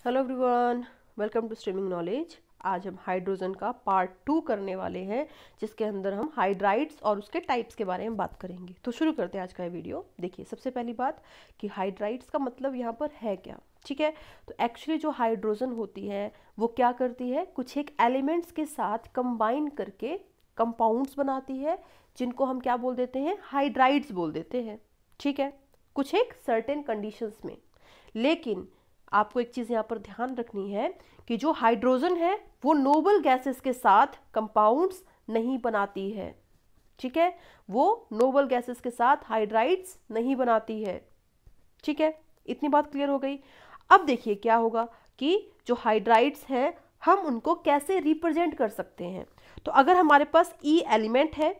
Hello everyone, welcome to Streaming Knowledge. आज हम hydrogen का पार्ट 2 करने वाले हैं, जिसके अंदर हम हाइड्राइड्स और उसके टाइप्स के बारे में बात करेंगे। तो शुरू करते हैं आज का ये वीडियो। देखिए, सबसे पहली बात कि हाइड्राइड्स का मतलब यहाँ पर है क्या। ठीक है, तो एक्चुअली जो हाइड्रोजन होती है वो क्या करती है, कुछ एक एलिमेंट्स के साथ कंबाइन करके कंपाउंड्स बनाती है, जिनको हम क्या बोल देते हैं, हाइड्राइड्स बोल देते हैं। ठीक है, कुछ एक सर्टेन कंडीशंस में। लेकिन आपको एक चीज़ यहाँ पर ध्यान रखनी है कि जो हाइड्रोजन है वो नोबल गैसेस के साथ कंपाउंड्स नहीं बनाती है। ठीक है, वो नोबल गैसेस के साथ हाइड्राइड्स नहीं बनाती है। ठीक है, इतनी बात क्लियर हो गई। अब देखिए क्या होगा कि जो हाइड्राइड्स हैं हम उनको कैसे रिप्रेजेंट कर सकते हैं। तो अगर हमारे पास ई एलिमेंट है,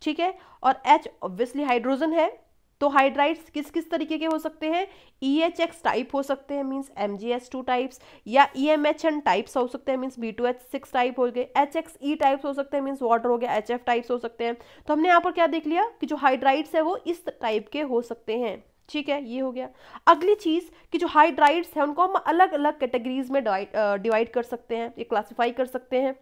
ठीक है, और एच ऑब्वियसली हाइड्रोजन है, तो हाइड्राइड्स किस किस तरीके के हो सकते हैं, EHX टाइप हो सकते हैं, मींस MgS2 टाइप्स, या EMHN टाइप्स हो सकते हैं, मींस B2H6 टाइप हो गए, HXE टाइप्स हो सकते हैं, मींस वाटर हो गया, HF टाइप्स हो सकते हैं। तो हमने यहाँ पर क्या देख लिया कि जो हाइड्राइड्स है वो इस टाइप के हो सकते हैं। ठीक है, ये हो गया। अगली चीज कि जो हाइड्राइड्स है उनको हम अलग अलग कैटेगरीज में डिवाइड कर सकते हैं, ये क्लासिफाई कर सकते हैं।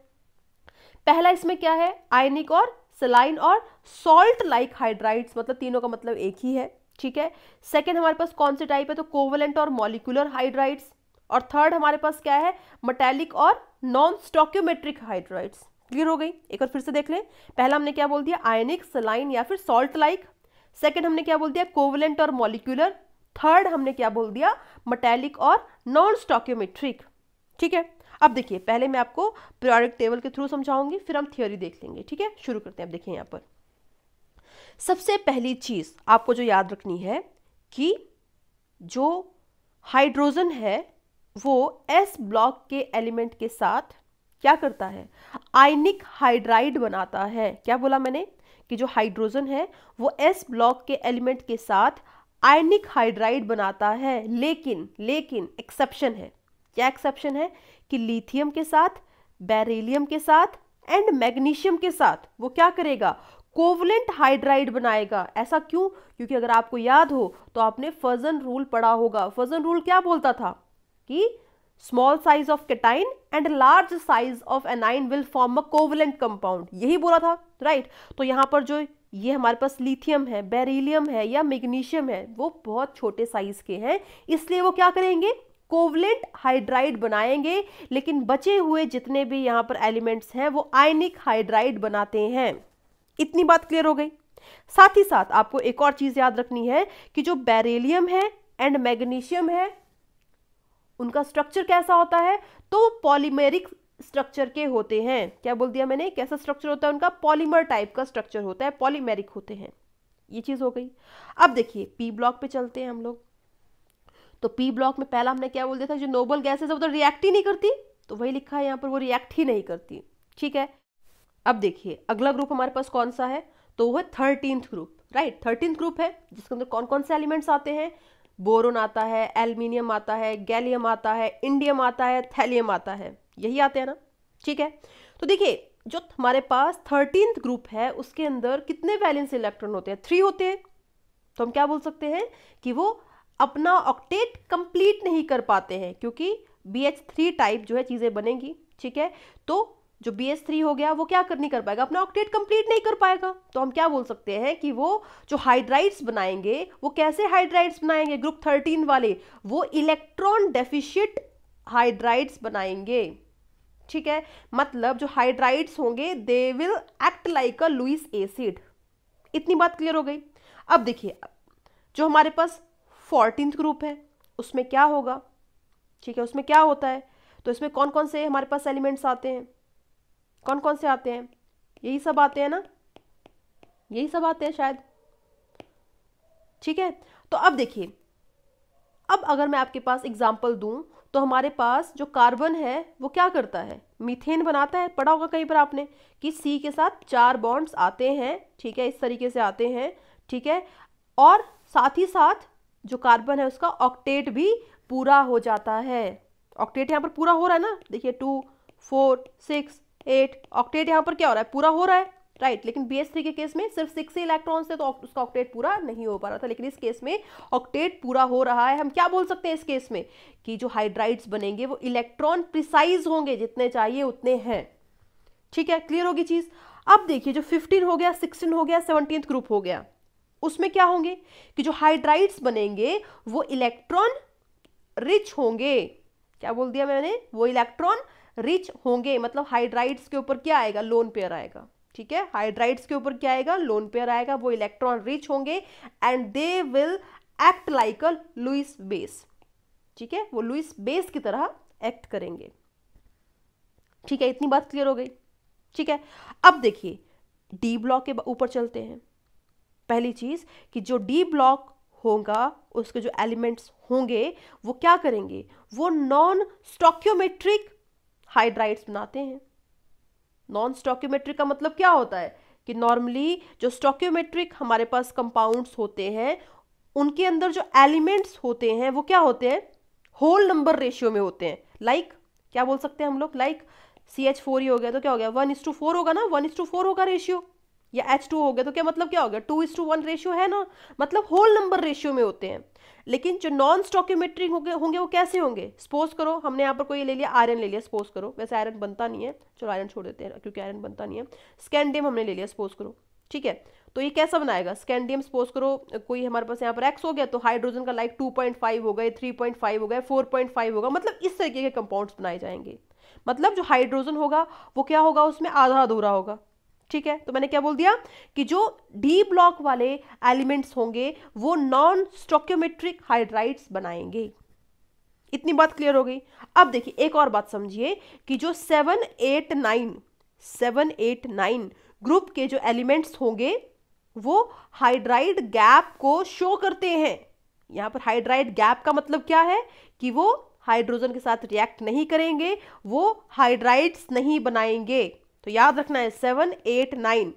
पहला इसमें क्या है, आयनिक और सलाइन और सॉल्ट लाइक हाइड्राइड्स, मतलब तीनों का मतलब एक ही है। ठीक है, सेकंड हमारे पास कौन से टाइप है, तो कोवलेंट और मॉलिक्यूलर हाइड्राइड्स। और थर्ड हमारे पास क्या है, मेटालिक और नॉन स्टोक्योमेट्रिक हाइड्राइड्स। क्लियर हो गई। एक बार फिर से देख लें। पहला हमने क्या बोल दिया, आयनिक, सलाइन या फिर सॉल्ट लाइक। सेकेंड हमने क्या बोल दिया, कोवलेंट और मॉलिक्यूलर। थर्ड हमने क्या बोल दिया, मेटालिक और नॉन स्टोक्योमेट्रिक। ठीक है, अब देखिए, पहले मैं आपको पीरियोडिक टेबल के थ्रू समझाऊंगी, फिर हम थियोरी देख लेंगे। ठीक है, शुरू करते हैं। अब देखिए, यहाँ पर सबसे पहली चीज आपको जो याद रखनी है कि जो हाइड्रोजन है वो S ब्लॉक के एलिमेंट के साथ क्या करता है, आयनिक हाइड्राइड बनाता है। क्या बोला मैंने कि जो हाइड्रोजन है वो S ब्लॉक के एलिमेंट के साथ आयनिक हाइड्राइड बनाता है। लेकिन एक्सेप्शन है। क्या एक्सेप्शन है कि लिथियम के साथ, बेरिलियम के साथ एंड मैग्नीशियम के साथ वो क्या करेगा, कोवलेंट हाइड्राइड बनाएगा। ऐसा क्यों, क्योंकि अगर आपको याद हो तो आपने फजन रूल पढ़ा होगा। फजन रूल क्या बोलता था कि small size of cation and large size of anion will form a covalent compound, यही बोला था, राइट। तो यहाँ पर जो ये हमारे पास लिथियम है, बेरिलियम है या मैग्नीशियम है, वो बहुत छोटे साइज के हैं, इसलिए वो क्या करेंगे, कोवलेंट हाइड्राइड बनाएंगे। लेकिन बचे हुए जितने भी यहाँ पर एलिमेंट्स हैं वो आयनिक हाइड्राइड बनाते हैं। इतनी बात क्लियर हो गई। साथ ही साथ आपको एक और चीज याद रखनी है कि जो बेरिलियम है एंड मैग्नीशियम है उनका स्ट्रक्चर कैसा होता है, तो पॉलीमेरिक स्ट्रक्चर के होते हैं। क्या बोल दिया मैंने, कैसा स्ट्रक्चर होता है उनका, पॉलीमर टाइप का स्ट्रक्चर होता है, पॉलीमेरिक होते हैं। ये चीज हो गई। अब देखिए पी ब्लॉक पे चलते हैं हम लोग। तो पी ब्लॉक में पहला हमने क्या बोल दिया था, जो नोबल गैसेस है वो तो रिएक्ट ही नहीं करती, तो वही लिखा है यहाँ पर, वो रिएक्ट ही नहीं करती। ठीक है, अब देखिए अगला ग्रुप हमारे पास कौन सा है, तो वो है 13th group, right. 13th group है जिसके अंदर कौन कौन से एलिमेंट्स आते हैं, बोरोन आता है, एल्यूमिनियम आता है, गैलियम आता है, इंडियम आता है, थैलियम आता है, यही आते हैं ना। ठीक है, तो देखिए जो हमारे पास 13th ग्रुप है उसके अंदर कितने वैलेंस इलेक्ट्रॉन होते हैं, 3 होते हैं। तो हम क्या बोल सकते हैं कि वो अपना ऑक्टेट कंप्लीट नहीं कर पाते हैं, क्योंकि BH3 टाइप जो है चीजें बनेंगी। ठीक है, तो जो BH3 हो गया वो क्या नहीं कर पाएगा, अपना ऑक्टेट कंप्लीट नहीं कर पाएगा। तो हम क्या बोल सकते हैं कि वो जो हाइड्राइड्स बनाएंगे वो कैसे हाइड्राइड्स बनाएंगे, ग्रुप 13 वाले, वो इलेक्ट्रॉन डेफिशिएंट हाइड्राइड्स बनाएंगे। ठीक है, मतलब जो हाइड्राइड्स होंगे they will act like a Lewis acid. इतनी बात क्लियर हो गई। अब देखिए जो हमारे पास 14th ग्रुप है उसमें क्या होगा। ठीक है, उसमें क्या होता है, तो इसमें कौन कौन से हमारे पास एलिमेंट्स आते हैं, कौन कौन से आते हैं, यही सब आते हैं ना, यही सब आते हैं शायद। ठीक है, तो अब देखिए, अब अगर मैं आपके पास एग्जांपल दूं तो हमारे पास जो कार्बन है वो क्या करता है, मीथेन बनाता है। पढ़ा होगा कहीं पर आपने कि C के साथ 4 बॉन्ड्स आते हैं। ठीक है, इस तरीके से आते हैं। ठीक है, और साथ ही साथ जो कार्बन है उसका ऑक्टेट भी पूरा हो जाता है। ऑक्टेट यहाँ पर पूरा हो रहा है ना, देखिए 2, 4, 6, 8, ऑक्टेट यहाँ पर क्या हो रहा है, पूरा हो रहा है। राइट। लेकिन BH3 के केस में सिर्फ 6 इलेक्ट्रॉन्स थे तो उसका ऑक्टेट पूरा नहीं हो पा रहा था, लेकिन इस केस में ऑक्टेट पूरा हो रहा है। हम क्या बोल सकते हैं इस केस में कि जो हाइड्राइड्स बनेंगे वो इलेक्ट्रॉन प्रिसाइज होंगे, जितने चाहिए उतने हैं। ठीक है, क्लियर होगी चीज। अब देखिए जो 15 हो गया, 16 हो गया, 17th ग्रुप हो गया, उसमें क्या होंगे कि जो हाइड्राइड्स बनेंगे वो इलेक्ट्रॉन रिच होंगे। क्या बोल दिया मैंने, वो इलेक्ट्रॉन रिच होंगे, मतलब हाइड्राइड्स के ऊपर क्या आएगा, लोन पेयर आएगा। ठीक है, हाइड्राइड्स के ऊपर क्या आएगा, लोन पेयर आएगा, वो इलेक्ट्रॉन रिच होंगे and they will act like a Lewis base. ठीक है, वो लुईस बेस की तरह एक्ट करेंगे। ठीक है, इतनी बात क्लियर हो गई। ठीक है, अब देखिए डी ब्लॉक के ऊपर चलते हैं। पहली चीज कि जो डी ब्लॉक होगा उसके जो एलिमेंट्स होंगे वो क्या करेंगे, वो नॉन स्टोकियोमेट्रिक हाइड्राइड्स बनाते हैं। नॉन स्टोकियोमेट्रिक का मतलब क्या होता है कि नॉर्मली जो स्टोकियोमेट्रिक हमारे पास कंपाउंड्स होते हैं उनके अंदर जो एलिमेंट्स होते हैं वो क्या होते हैं, होल नंबर रेशियो में होते हैं। लाइक क्या बोल सकते हैं हम लोग, लाइक CH4 हो गया तो क्या हो गया, 1:4 होगा ना, 1:4 होगा रेशियो। या H2 हो गया तो क्या मतलब क्या हो गया, 2:1 रेशियो है ना, मतलब होल नंबर रेशियो में होते हैं। लेकिन जो नॉन स्टोकियोमेट्रिक होंगे वो कैसे होंगे, सपोज करो हमने यहाँ पर कोई ले लिया, आयरन ले लिया, सपोज करो, वैसे आयरन बनता नहीं है, चलो आयरन छोड़ देते हैं क्योंकि आयरन बनता नहीं है। स्कैंडियम हमने ले लिया सपोज करो, ठीक है, तो ये कैसा बनाएगा, स्कैंडियम सपोज करो कोई हमारे पास यहाँ पर X हो गया तो हाइड्रोजन का लाइक 2.5 हो गए, 3.5 हो गए, 4.5 होगा, मतलब इस तरीके के कंपाउंड्स बनाए जाएंगे। मतलब जो हाइड्रोजन होगा वो क्या होगा, उसमें आधा अधूरा होगा। ठीक है, तो मैंने क्या बोल दिया कि जो डी ब्लॉक वाले एलिमेंट्स होंगे वो नॉन स्टोकियोमेट्रिक हाइड्राइड्स बनाएंगे। इतनी बात क्लियर हो गई। अब देखिए एक और बात समझिए कि जो 789 ग्रुप के जो एलिमेंट्स होंगे वो हाइड्राइड गैप को शो करते हैं। यहां पर हाइड्राइड गैप का मतलब क्या है कि वो हाइड्रोजन के साथ रिएक्ट नहीं करेंगे, वो हाइड्राइड्स नहीं बनाएंगे। तो याद रखना है 7, 8, 9।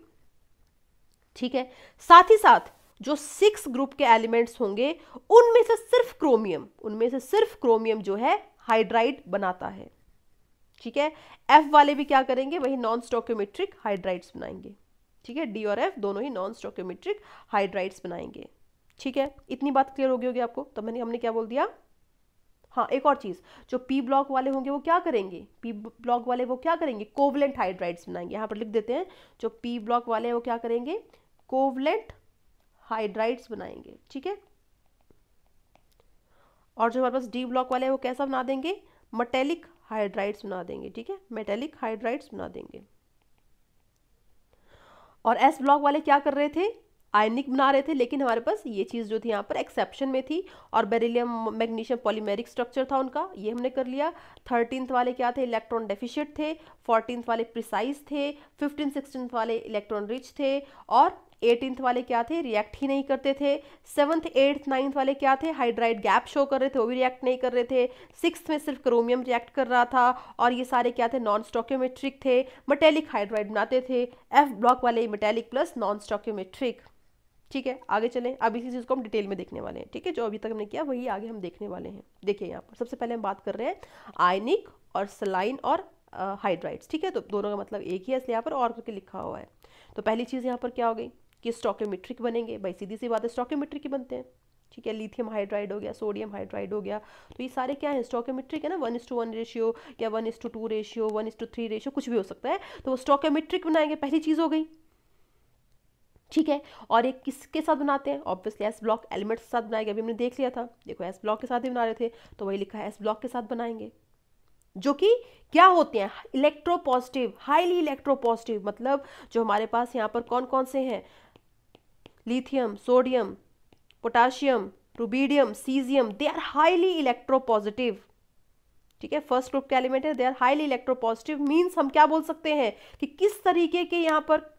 ठीक है, साथ ही साथ जो 6 ग्रुप के एलिमेंट्स होंगे उनमें से सिर्फ क्रोमियम जो है हाइड्राइड बनाता है। ठीक है, F वाले भी क्या करेंगे, वही नॉन स्टोकियोमेट्रिक हाइड्राइड्स बनाएंगे। ठीक है, D और F दोनों ही नॉन स्टोकियोमेट्रिक हाइड्राइड्स बनाएंगे। ठीक है, इतनी बात क्लियर हो गई होगी आपको। तो हमने क्या बोल दिया, हाँ एक और चीज, जो P ब्लॉक वाले होंगे वो क्या करेंगे, कोवलेंट हाइड्राइड्स बनाएंगे। यहाँ पर लिख देते हैं, जो P ब्लॉक वाले वो क्या करेंगे, कोवलेंट हाइड्राइड्स बनाएंगे। ठीक है, और जो हमारे पास D ब्लॉक वाले वो कैसा बना देंगे, मेटेलिक हाइड्राइड्स बना देंगे। ठीक है, मेटेलिक हाइड्राइड्स बना देंगे। और S ब्लॉक वाले क्या कर रहे थे, आयनिक बना रहे थे, लेकिन हमारे पास ये चीज़ जो थी यहाँ पर एक्सेप्शन में थी, और बेरिलियम मैग्नीशियम पॉलीमेरिक स्ट्रक्चर था उनका, ये हमने कर लिया। 13th वाले क्या थे, इलेक्ट्रॉन डेफिशिएंट थे। 14th वाले प्रिसाइज थे। 15, 16th वाले इलेक्ट्रॉन रिच थे। और 18th वाले क्या थे, रिएक्ट ही नहीं करते थे। 7th, 8th, 9th वाले क्या थे, हाइड्राइड गैप शो कर रहे थे, वो भी रिएक्ट नहीं कर रहे थे। 6th में सिर्फ क्रोमियम रिएक्ट कर रहा था, और ये सारे क्या थे, नॉन स्टोकियोमेट्रिक थे, मेटेलिक हाइड्राइड बनाते थे। F ब्लॉक वाले मेटेलिक प्लस नॉन स्टोकियोमेट्रिक। ठीक है, आगे चलें, अब इसी चीज़ को हम डिटेल में देखने वाले हैं। ठीक है, जो अभी तक हमने किया वही आगे हम देखने वाले हैं। देखिए यहाँ पर सबसे पहले हम बात कर रहे हैं आयनिक और सलाइन और हाइड्राइड्स। ठीक है, तो दोनों का मतलब एक ही है, इसलिए यहाँ पर और करके लिखा हुआ है। तो पहली चीज़ यहाँ पर क्या हो गई कि स्टोकियोमेट्रिक बनेंगे, भाई सीधी सी बात है, स्टोकियोमेट्रिक ही बनते हैं। ठीक है, लिथियम हाइड्राइड हो गया, सोडियम हाइड्राइड हो गया, तो ये सारे क्या है, स्टोकियोमेट्रिक है ना, 1:1 रेशियो या 1:2 रेशियो, 1:3 रेशियो, कुछ भी हो सकता है, तो वो स्टोकियोमेट्रिक बनाएंगे, पहली चीज़ हो गई। ठीक है, और एक किसके साथ बनाते हैं, ऑब्वियसली एस ब्लॉक एलिमेंट्स के साथ बनाएंगे, अभी हमने देख लिया था, देखो एस ब्लॉक के साथ ही बना रहे थे, तो वही लिखा है एस ब्लॉक के साथ बनाएंगे, जो कि क्या होते हैं, इलेक्ट्रोपॉजिटिव, हाईली इलेक्ट्रोपॉजिटिव। मतलब जो हमारे पास यहाँ पर कौन कौन से हैं, lithium, sodium, potassium, rubidium, caesium, they are highly electropositive. ठीक है, फर्स्ट ग्रुप के एलिमेंट है, they are highly electropositive. Means हम क्या बोल सकते हैं कि किस तरीके के यहाँ पर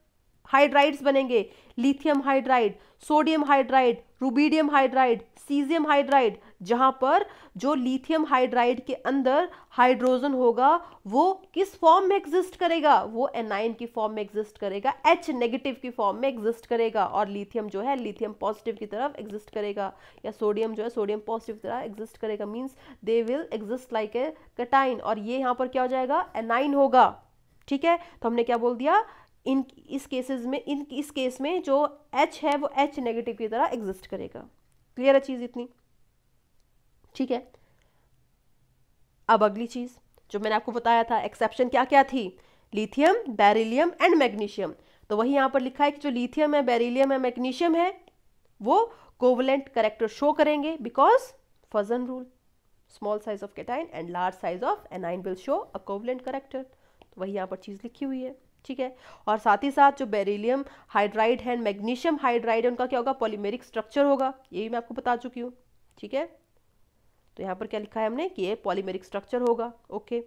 हाइड्राइड्स बनेंगे, lithium hydride, sodium hydride, rubidium hydride, caesium hydride, जहां पर जो लिथियम हाइड्राइड के अंदर हाइड्रोजन होगा वो किस फॉर्म में एग्जिस्ट करेगा, वो एनाइन की फॉर्म में एग्जिस्ट करेगा, H नेगेटिव की फॉर्म में एग्जिस्ट करेगा, और लिथियम जो है लिथियम पॉजिटिव की तरफ एग्जिस्ट करेगा, या सोडियम जो है सोडियम पॉजिटिव की तरह एग्जिस्ट करेगा। Means they will exist like a cation, और ये यहाँ पर क्या हो जाएगा, एनाइन होगा। ठीक है, तो हमने क्या बोल दिया इस केस में जो H है वो H नेगेटिव की तरह एग्जिस्ट करेगा। क्लियर है चीज इतनी? ठीक है। अब अगली चीज जो मैंने आपको बताया था, एक्सेप्शन क्या क्या थी, लिथियम, बेरिलियम एंड मैग्नीशियम। तो वही यहां पर लिखा है कि जो लिथियम है, बेरिलियम है, मैग्नीशियम है, वो कोवलेंट कैरेक्टर शो करेंगे because Fajans rule, small size of cation and large size of anion will show a covalent character. तो वही यहाँ पर चीज़ लिखी हुई है। ठीक है। और साथ ही साथ जो बेरिलियम हाइड्राइड है, मैग्नीशियम हाइड्राइड है, उनका क्या होगा, पॉलीमेरिक स्ट्रक्चर होगा। ये भी मैं आपको बता चुकी हूँ। ठीक है। तो यहाँ पर क्या लिखा है हमने कि ये पॉलीमेरिक स्ट्रक्चर होगा। ओके।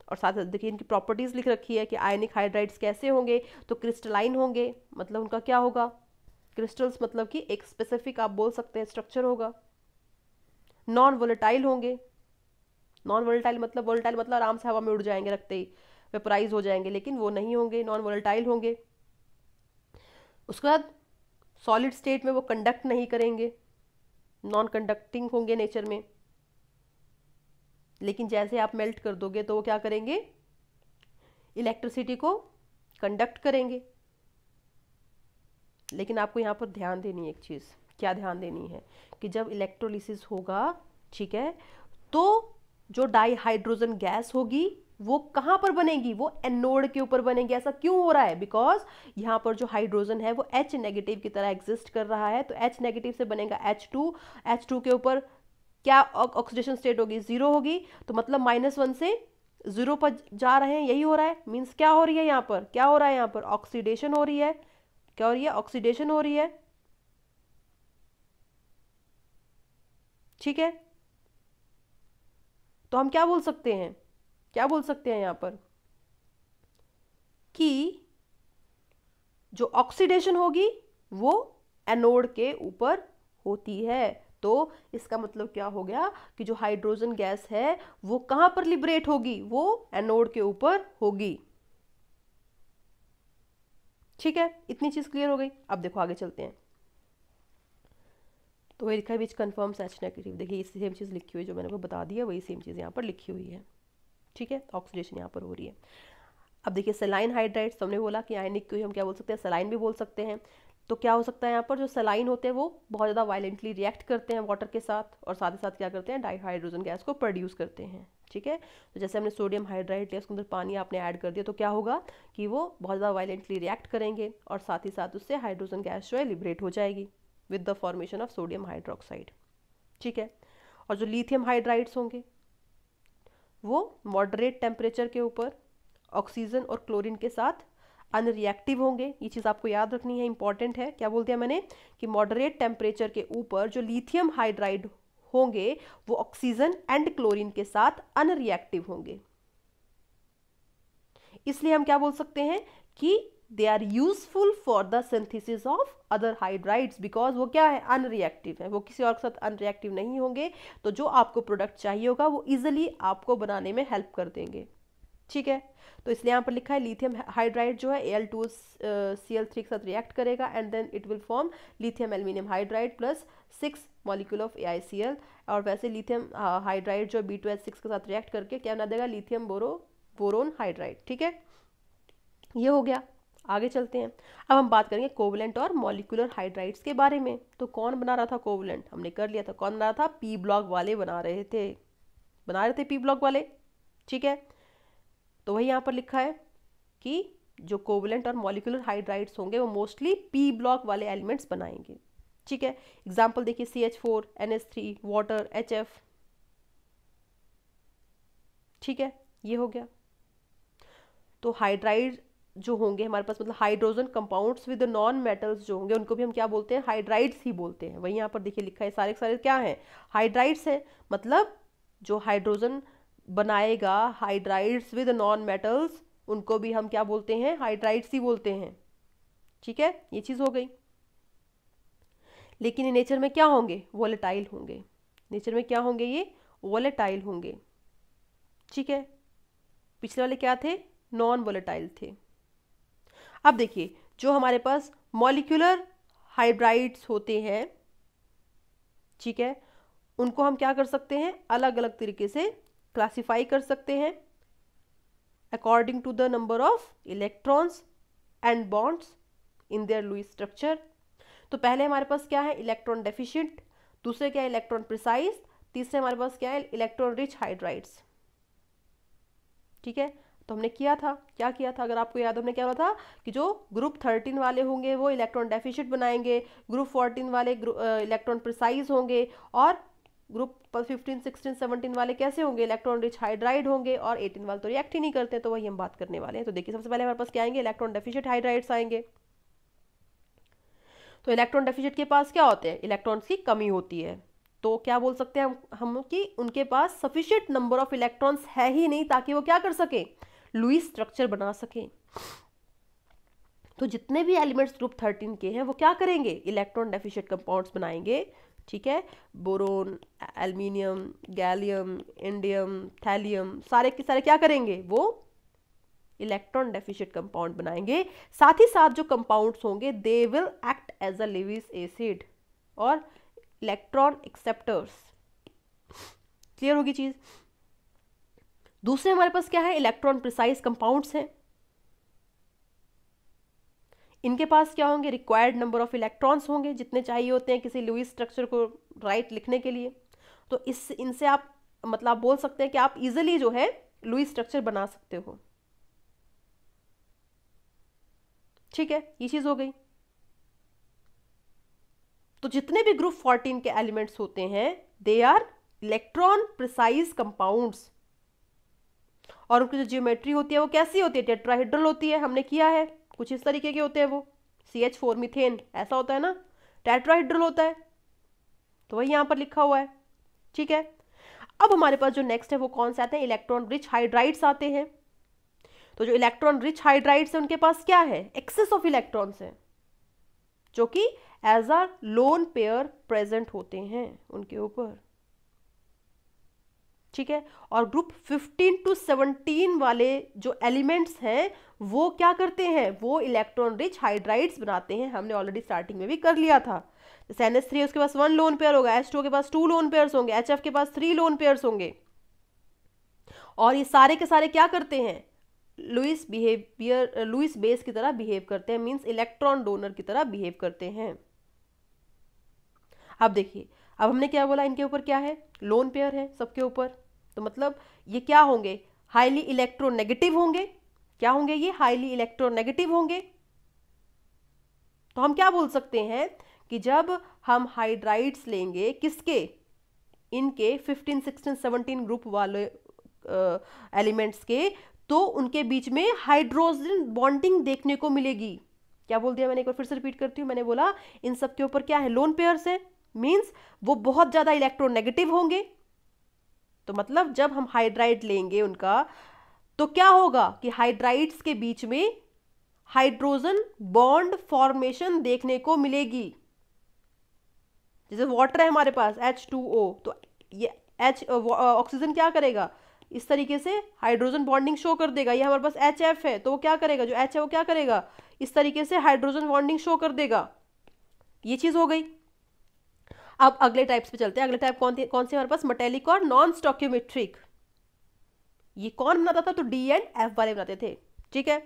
और साथ साथ देखिए इनकी प्रॉपर्टीज लिख रखी है कि आयनिक हाइड्राइड्स कैसे होंगे, तो क्रिस्टलाइन होंगे, मतलब उनका क्या होगा, क्रिस्टल्स, मतलब कि एक स्पेसिफिक आप बोल सकते हैं स्ट्रक्चर होगा। नॉन वोलेटाइल होंगे। नॉन वोलेटाइल मतलब आराम से हवा में उड़ जाएंगे रखते ही, वेपराइज हो जाएंगे, लेकिन वो नहीं होंगे, नॉन वोलेटाइल होंगे। उसके बाद सॉलिड स्टेट में वो कंडक्ट नहीं करेंगे, नॉन कंडक्टिंग होंगे नेचर में, लेकिन जैसे आप मेल्ट कर दोगे तो वो क्या करेंगे, इलेक्ट्रिसिटी को कंडक्ट करेंगे। लेकिन आपको यहाँ पर ध्यान देनी है एक चीज़, क्या ध्यान देनी है कि जब इलेक्ट्रोलिसिस होगा, ठीक है, तो जो डाइहाइड्रोजन गैस होगी वो कहाँ पर बनेगी, वो एनोड के ऊपर बनेगी। ऐसा क्यों हो रहा है, बिकॉज यहाँ पर जो हाइड्रोजन है वो H नेगेटिव की तरह एग्जिस्ट कर रहा है। तो H नेगेटिव से बनेगा H2, H2 के ऊपर क्या ऑक्सीडेशन स्टेट होगी, 0 होगी। तो मतलब -1 से 0 पर जा रहे हैं, यही हो रहा है। मीन्स क्या हो रही है यहाँ पर, क्या हो रहा है यहाँ पर, ऑक्सीडेशन हो रही है। क्या हो रही है, ऑक्सीडेशन हो रही है। ठीक है। तो हम क्या बोल सकते हैं, क्या बोल सकते हैं यहाँ पर कि जो ऑक्सीडेशन होगी वो एनोड के ऊपर होती है। तो इसका मतलब क्या हो गया कि जो हाइड्रोजन गैस है वो कहां पर लिबरेट होगी, वो एनोड के ऊपर होगी। ठीक है, इतनी चीज क्लियर हो गई। अब देखो आगे चलते हैं। तो वही लिखा है विच कन्फर्म्स H नेगेटिव। देखिए इस सेम चीज़ लिखी हुई है जो मैंने आपको बता दिया, वही सेम चीज़ यहाँ पर लिखी हुई है। ठीक है, ऑक्सीडेशन यहाँ पर हो रही है। अब देखिए सेलाइन हाइड्राइड्स, हमने बोला कि आयनिक को हम क्या बोल सकते हैं, सेलाइन भी बोल सकते हैं। तो क्या हो सकता है यहाँ पर, जो सेलाइन होते हैं वो बहुत ज़्यादा वायलेंटली रिएक्ट करते हैं वाटर के साथ, और साथ ही साथ क्या करते हैं, डाइहाइड्रोजन गैस को प्रोड्यूस करते हैं। ठीक है। तो जैसे हमने सोडियम हाइड्राइड लिया, उसके अंदर पानी आपने ऐड कर दिया, तो क्या होगा कि वो बहुत ज़्यादा वायलेंटली रिएक्ट करेंगे, और साथ ही साथ उससे हाइड्रोजन गैस जो है लिबरेट हो जाएगी with the formation of sodium hydroxide. ठीक है। और जो लिथियम हाइड्राइड्स होंगे वो मॉडरेट टेम्परेचर के ऊपर ऑक्सीजन और क्लोरीन के साथ अनरिएक्टिव होंगे। ये चीज़ आपको याद रखनी है, इंपॉर्टेंट है। क्या बोल दिया मैंने कि मॉडरेट टेम्परेचर के ऊपर जो लिथियम हाइड्राइड होंगे वो ऑक्सीजन एंड क्लोरीन के साथ अनरिएक्टिव होंगे। इसलिए हम क्या बोल सकते हैं कि they are useful for the synthesis of other hydrides, because वो क्या है, अनरिएक्टिव है, वो किसी और के साथ अनरिएक्टिव नहीं होंगे। तो जो आपको प्रोडक्ट चाहिए होगा वो इजिली आपको बनाने में हेल्प कर देंगे। ठीक है। तो इसलिए यहाँ पर लिखा है लिथियम हाइड्राइड जो है Al2Cl3 के साथ रिएक्ट करेगा and then it will form lithium aluminium hydride plus 6 molecule of AiCl। और वैसे लिथियम हाइड्राइड जो B2H6 के साथ रिएक्ट करके क्या बना देगा, लिथियम बोरोन हाइड्राइड। ठीक है, ये हो गया। आगे चलते हैं। अब हम बात करेंगे कोवलेंट और मॉलिक्यूलर हाइड्राइड्स के बारे में। तो कौन बना रहा था कोवलेंट, हमने कर लिया था। कौन बना रहा था, P ब्लॉक वाले बना रहे थे, P ब्लॉक वाले। ठीक है। तो वही यहाँ पर लिखा है कि जो कोवलेंट और मॉलिक्यूलर हाइड्राइड्स होंगे वो मोस्टली P ब्लॉक वाले एलिमेंट्स बनाएंगे। ठीक है। एग्जाम्पल देखिए CH4, NH3, वाटर, HF। ठीक है, ये हो गया। तो हाइड्राइड जो होंगे हमारे पास, मतलब hydrogen compounds with non metals जो होंगे उनको भी हम क्या बोलते हैं, हाइड्राइड्स ही बोलते हैं। वही यहाँ पर देखिए लिखा है, सारे के सारे क्या हैं, हाइड्राइड्स हैं। मतलब जो हाइड्रोजन बनाएगा हाइड्राइड्स विद नॉन मेटल्स, उनको भी हम क्या बोलते हैं, हाइड्राइड्स ही बोलते हैं। ठीक है, ये चीज हो गई। लेकिन ये नेचर में क्या होंगे, वोलेटाइल होंगे। नेचर में क्या होंगे, ये वोलेटाइल होंगे। ठीक है। पिछले वाले क्या थे, नॉन वोलेटाइल थे। अब देखिए जो हमारे पास मॉलिक्यूलर हाइड्राइड्स होते हैं, ठीक है, उनको हम क्या कर सकते हैं, अलग अलग तरीके से क्लासिफाई कर सकते हैं according to the number of electrons and bonds in their Lewis structure. तो पहले हमारे पास क्या है, इलेक्ट्रॉन डेफिशिएंट, दूसरे क्या है इलेक्ट्रॉन प्रिसाइज, तीसरे हमारे पास क्या है इलेक्ट्रॉन रिच हाइड्राइड्स। ठीक है, तो हमने क्या किया था, अगर आपको याद, हमने क्या बोला था कि जो ग्रुप 13 वाले होंगे वो इलेक्ट्रॉन डेफिशिएंट बनाएंगे, ग्रुप 14 वाले इलेक्ट्रॉन प्रिसाइज होंगे, और ग्रुप 15, 16, 17 वाले कैसे होंगे, इलेक्ट्रॉन रिच हाइड्राइड होंगे, और 18 वाले तो रिएक्ट ही नहीं करते, तो वही हम बात करने वाले हैं। तो देखिए सबसे पहले हमारे पास क्या आएंगे, इलेक्ट्रॉन डेफिशिएंट हाइड्राइड्स आएंगे। तो इलेक्ट्रॉन डेफिशिएंट के पास क्या होते हैं, इलेक्ट्रॉन्स की कमी होती है, तो क्या बोल सकते हैं हम कि उनके पास सफिशिएंट नंबर ऑफ इलेक्ट्रॉन्स है ही नहीं ताकि वो क्या कर सके, लुईस स्ट्रक्चर बना सके। तो जितने भी एलिमेंट्स ग्रुप 13 के हैं वो क्या करेंगे, इलेक्ट्रॉन डेफिशिएंट कंपाउंड्स बनाएंगे। ठीक है, boron, aluminium, gallium, indium, thallium, सारे के सारे क्या करेंगे, वो इलेक्ट्रॉन डेफिशिएंट कंपाउंड बनाएंगे। साथ ही साथ जो कंपाउंड्स होंगे they will act as a Lewis acid और इलेक्ट्रॉन एक्सेप्टर्स। क्लियर होगी चीज। दूसरे हमारे पास क्या है, इलेक्ट्रॉन प्रिसाइज कंपाउंड्स हैं। इनके पास क्या होंगे, रिक्वायर्ड नंबर ऑफ इलेक्ट्रॉन्स होंगे, जितने चाहिए होते हैं किसी लुईस स्ट्रक्चर को राइट लिखने के लिए। तो इनसे आप मतलब आप बोल सकते हैं कि आप इजिली जो है लुईस स्ट्रक्चर बना सकते हो। ठीक है, ये चीज हो गई। तो जितने भी ग्रुप 14 के एलिमेंट्स होते हैं they are electron precise compounds, और उनकी जो ज्योमेट्री होती है वो कैसी होती है, टेट्राहेड्रल होती है। हमने किया है, कुछ इस तरीके के होते हैं वो, CH4 मीथेन ऐसा होता है ना, टेट्राहेड्रल होता है, तो वही यहां पर लिखा हुआ है। ठीक है, अब हमारे पास जो नेक्स्ट है वो कौन से आते हैं, इलेक्ट्रॉन रिच हाइड्राइड्स आते हैं। तो जो इलेक्ट्रॉन रिच हाइड्राइड्स है उनके पास क्या है, एक्सेस ऑफ इलेक्ट्रॉन्स है, जो कि as a lone pair present होते हैं उनके ऊपर। ठीक है, और ग्रुप 15 to 17 वाले जो एलिमेंट्स हैं वो क्या करते हैं, वो इलेक्ट्रॉन रिच हाइड्राइड्स बनाते हैं। हमने ऑलरेडी स्टार्टिंग में भी कर लिया था। जैसे NH3 उसके पास 1 लोन पेयर होगा, H2 के पास 2 लोन पेयर्स होंगे, HF के पास 3 लोन पेयर्स होंगे, और ये सारे के सारे क्या करते हैं, लुईस बेस की तरह बिहेव करते हैं, मींस इलेक्ट्रॉन डोनर की तरह बिहेव करते हैं। अब देखिए, अब हमने क्या बोला, इनके ऊपर क्या है, लोन पेयर है सबके ऊपर, तो मतलब ये क्या होंगे, हाईली इलेक्ट्रोनेगेटिव होंगे। क्या होंगे ये, हाईली इलेक्ट्रोनेगेटिव होंगे। तो हम क्या बोल सकते हैं कि जब हम हाइड्राइड्स लेंगे किसके, इनके 15, 16, 17 ग्रुप वाले एलिमेंट्स के, तो उनके बीच में हाइड्रोजन बॉन्डिंग देखने को मिलेगी। क्या बोल दिया मैंने, एक बार फिर से रिपीट करती हूँ, मैंने बोला इन सब के ऊपर क्या है, लोन पेयर्स है, मींस वो बहुत ज्यादा इलेक्ट्रोनेगेटिव होंगे। तो मतलब जब हम हाइड्राइड लेंगे उनका, तो क्या होगा कि हाइड्राइड्स के बीच में हाइड्रोजन बॉन्ड फॉर्मेशन देखने को मिलेगी। जैसे वाटर है हमारे पास H2O, तो ये ऑक्सीजन क्या करेगा, इस तरीके से हाइड्रोजन बॉन्डिंग शो कर देगा। ये हमारे पास HF है, तो वो क्या करेगा, जो H है वो क्या करेगा, इस तरीके से हाइड्रोजन बॉन्डिंग शो कर देगा। ये चीज हो गई। अब अगले टाइप्स पे चलते हैं। अगले टाइप कौन से हमारे पास, मेटेलिक और नॉन स्टोकियोमेट्रिक। ये कौन बनाता था, तो D एंड F वाले बनाते थे। ठीक है,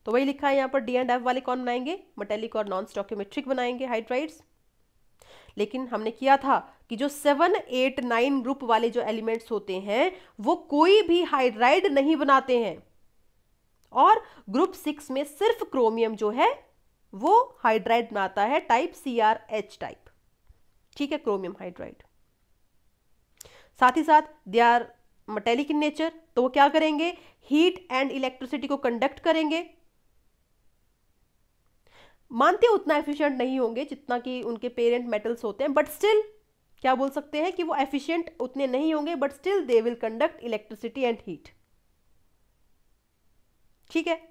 तो वही लिखा है यहाँ पर, D एंड F वाले कौन बनाएंगे, मेटेलिक और नॉन स्टोकियोमेट्रिक बनाएंगे हाइड्राइड्स। लेकिन हमने किया था कि जो 7, 8, 9 ग्रुप वाले जो एलिमेंट्स होते हैं वो कोई भी हाइड्राइड नहीं बनाते हैं, और ग्रुप 6 में सिर्फ क्रोमियम जो है वो हाइड्राइड बनाता है, टाइप CrH टाइप। ठीक है, क्रोमियम हाइड्राइड। साथ ही साथ they are metallic in nature, तो वो क्या करेंगे, हीट एंड इलेक्ट्रिसिटी को कंडक्ट करेंगे। मानते उतना एफिशिएंट नहीं होंगे जितना कि उनके पेरेंट मेटल्स होते हैं, बट स्टिल क्या बोल सकते हैं कि वो एफिशिएंट उतने नहीं होंगे, but still they will conduct electricity and heat. ठीक है,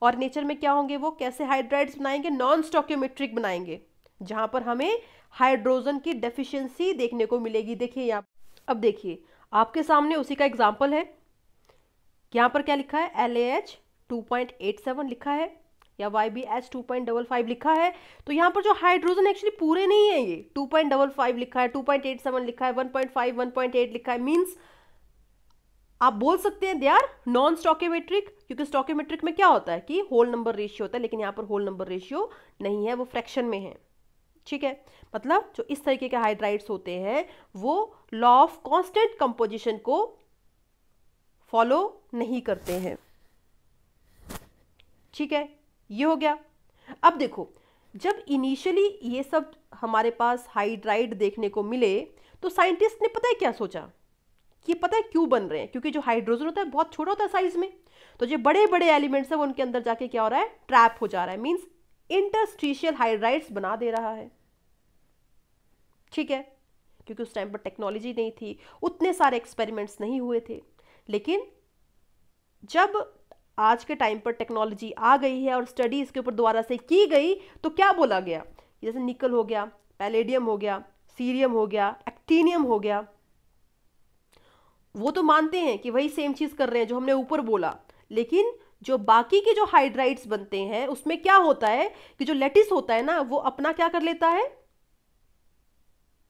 और नेचर में क्या होंगे, वो कैसे हाइड्राइड्स बनाएंगे, नॉन स्टोकियोमेट्रिक बनाएंगे, जहां पर हमें हाइड्रोजन की डेफिशिएंसी देखने को मिलेगी। देखिए यहाँ, अब देखिए आपके सामने उसी का एग्जाम्पल है। यहां पर क्या लिखा है, LaH 2.87 लिखा है, या YbH 2.55 लिखा है। तो यहाँ पर जो हाइड्रोजन एक्चुअली पूरे नहीं है, ये 2.55 लिखा है, 2.87 लिखा है, 1.5, 1.8 लिखा है, मींस आप बोल सकते हैं दे आर नॉन स्टोकियोमेट्रिक, क्योंकि स्टोकियोमेट्रिक में क्या होता है कि होल नंबर रेशियो होता है, लेकिन यहाँ पर होल नंबर रेशियो नहीं है, वो फ्रैक्शन में है। ठीक है, मतलब जो इस तरीके के हाइड्राइड्स होते हैं वो लॉ ऑफ कांस्टेंट कंपोजिशन को फॉलो नहीं करते हैं। ठीक है, ये हो गया। अब देखो, जब इनिशियली ये सब हमारे पास हाइड्राइड देखने को मिले तो साइंटिस्ट ने पता है क्या सोचा कि पता है क्यों बन रहे हैं, क्योंकि जो हाइड्रोजन होता है बहुत छोटा होता है साइज में, तो जो बड़े बड़े एलिमेंट्स है वो उनके अंदर जाके क्या हो रहा है, ट्रैप हो जा रहा है, मींस इंटरस्टिशियल हाइड्राइड्स बना दे रहा है। ठीक है, क्योंकि उस टाइम पर टेक्नोलॉजी नहीं थी, उतने सारे एक्सपेरिमेंट्स नहीं हुए थे, लेकिन जब आज के टाइम पर टेक्नोलॉजी आ गई है और स्टडी इसके ऊपर दोबारा से की गई तो क्या बोला गया, जैसे निकल हो गया, पैलेडियम हो गया, सीरियम हो गया, एक्टीनियम हो गया, वो तो मानते हैं कि वही सेम चीज कर रहे हैं जो हमने ऊपर बोला, लेकिन जो बाकी के जो हाइड्राइड्स बनते हैं उसमें क्या होता है कि जो लेटिस होता है ना वो अपना क्या कर लेता है,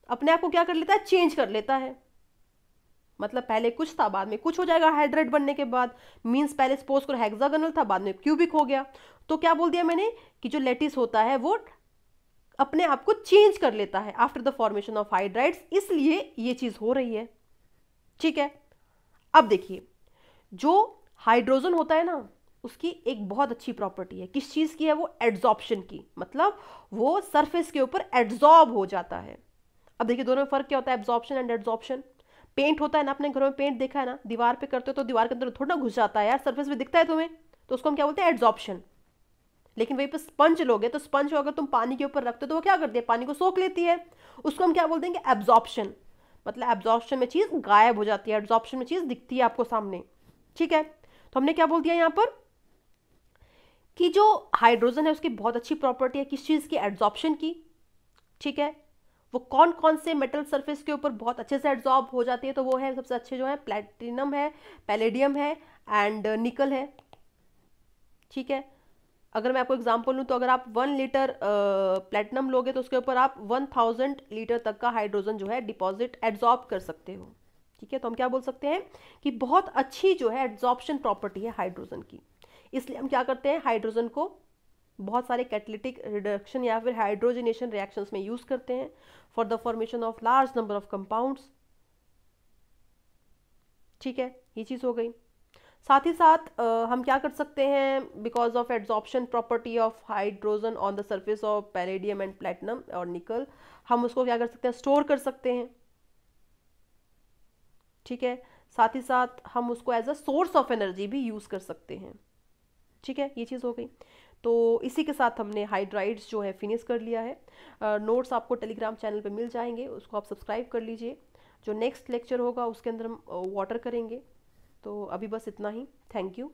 अपने आप को क्या कर लेता है, चेंज कर लेता है। मतलब पहले कुछ था, बाद में कुछ हो जाएगा हाइड्राइड बनने के बाद, मींस पहले सपोज करो हेक्सागोनल था, बाद में क्यूबिक हो गया। तो क्या बोल दिया मैंने कि जो लेटिस होता है वो अपने आप को चेंज कर लेता है after the formation of hydrides, इसलिए ये चीज हो रही है। ठीक है, अब देखिए, जो हाइड्रोजन होता है ना उसकी एक बहुत अच्छी प्रॉपर्टी है, किस चीज की है वो, एड्सॉर्प्शन की, मतलब वो सरफेस के ऊपर एड्सॉर्ब हो जाता है। अब देखिए दोनों में फर्क क्या होता है, एब्जॉर्प्शन एंड एड्सॉर्प्शन। पेंट होता है ना, अपने घरों में पेंट देखा है ना, दीवार पे करते हो तो दीवार के अंदर थोड़ा ना घुस जाता है यार, सरफेस पे दिखता है तुम्हें, तो उसको हम क्या बोलते हैं, एड्सॉर्प्शन। लेकिन वहीं पे स्पंज लोगे तो स्पंज को अगर तुम पानी के ऊपर रखते हो तो वो क्या करती है, पानी को सोख लेती है, उसको हम क्या बोलते हैं, एब्जॉर्प्शन। मतलब एब्जॉर्प्शन में चीज गायब हो जाती है, एब्जॉर्प्शन में चीज दिखती है आपको सामने। ठीक है, तो हमने क्या बोल दिया यहां पर कि जो हाइड्रोजन है उसकी बहुत अच्छी प्रॉपर्टी है, किस चीज की, एड्सॉर्प्शन की। ठीक है, वो कौन कौन से मेटल सरफेस के ऊपर बहुत अच्छे से एड्सॉर्ब हो जाती है, तो वो है सबसे अच्छे जो है प्लैटिनम है, पैलेडियम है एंड निकल है। ठीक है, अगर मैं आपको एग्जांपल लूँ तो अगर आप 1 लीटर प्लैटिनम लोगे तो उसके ऊपर आप 1000 लीटर तक का हाइड्रोजन जो है डिपॉजिट एड्सॉर्ब कर सकते हो। ठीक है, तो हम क्या बोल सकते हैं कि बहुत अच्छी जो है एड्सॉर्प्शन प्रॉपर्टी है हाइड्रोजन की, इसलिए हम क्या करते हैं, हाइड्रोजन को बहुत सारे कैटालिटिक रिडक्शन या फिर हाइड्रोजनेशन रिएक्शंस में यूज करते हैं for the formation of large number of compounds. ठीक है, ये चीज हो गई। साथ ही साथ हम क्या कर सकते हैं, because of adsorption property of hydrogen on the surface of palladium and platinum और निकल, हम उसको क्या कर सकते हैं, स्टोर कर सकते हैं। ठीक है, साथ ही साथ हम उसको as a source of energy भी यूज कर सकते हैं। ठीक है, ये चीज़ हो गई। तो इसी के साथ हमने हाइड्राइड्स जो है फिनिश कर लिया है। नोट्स आपको टेलीग्राम चैनल पे मिल जाएंगे, उसको आप सब्सक्राइब कर लीजिए। जो नेक्स्ट लेक्चर होगा उसके अंदर हम वाटर करेंगे। तो अभी बस इतना ही, थैंक यू।